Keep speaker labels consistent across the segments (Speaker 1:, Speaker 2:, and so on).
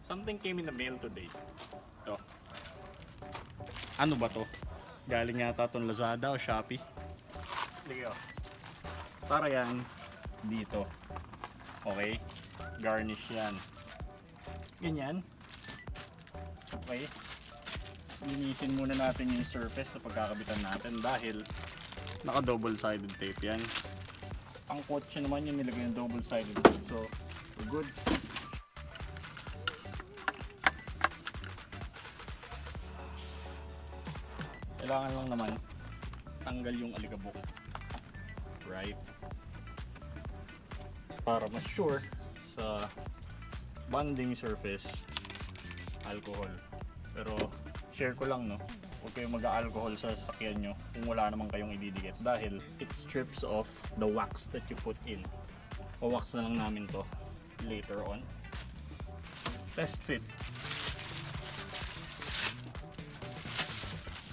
Speaker 1: Something came in the mail today. Ito. Ano ba to? Galing yata itong Lazada o Shopee. Sige, oh. Para yan dito. Okay? Garnish yan. Ganyan. Okay? Linisin muna natin yung surface na pagkakabitan natin dahil naka double sided tape yan. Ang kotse naman yung nilagay ng double sided tape. So, we're good. Kailangan lang naman tanggal yung alikabok. Right? Para mas sure sa bonding surface, alcohol. Pero share ko lang, no, huwag kayong mag-alcohol sa sasakyan nyo kung wala naman kayong ididikit dahil it strips off the wax that you put in. O-wax na lang namin to later on. Test fit.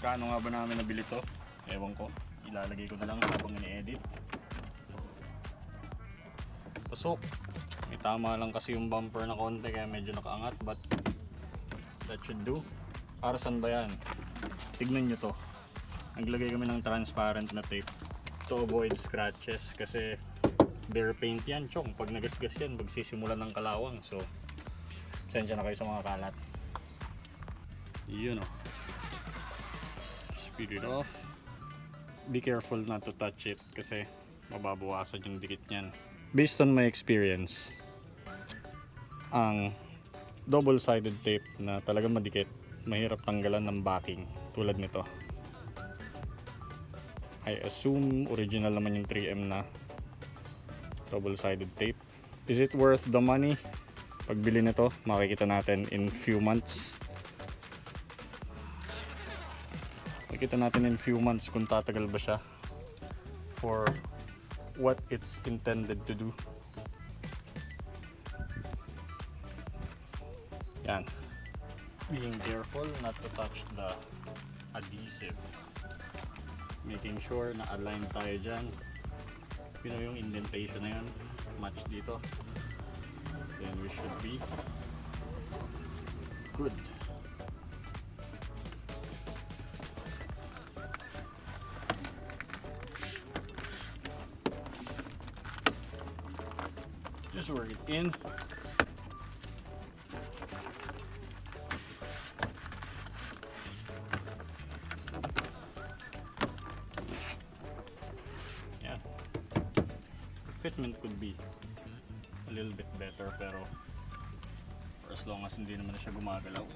Speaker 1: Kano nga ba namin nabili to? Ewan ko. Ilalagay ko na lang habang ini-edit. Pasok. May tama lang kasi yung bumper na konti kaya medyo nakaangat, but that should do. Para saan ba yan? Tignan nyo to. Naglagay kami ng transparent na tape to avoid scratches kasi bare paint yan, chong. Pag nagasgas yan, magsisimulan ng kalawang. So, pasensya na kayo sa mga kalat. Yun o. Speed it off. Be careful not to touch it kasi mababawasan yung dikit niyan. Based on my experience, ang double-sided tape na talagang madikit, mahirap tanggalan ng backing tulad nito. I assume original naman yung 3M na double-sided tape. Is it worth the money? Pagbili nito, makikita natin in few months. Makikita natin in few months kung tatagal ba siya for what it's intended to do. Yan. Being careful not to touch the adhesive. Making sure na align tayo dyan. You know yung indentation na yan. Match dito. Then we should be good. Just work it in. Yeah. The fitment could be a little bit better pero for as long as hindi naman na siya gumagalaw.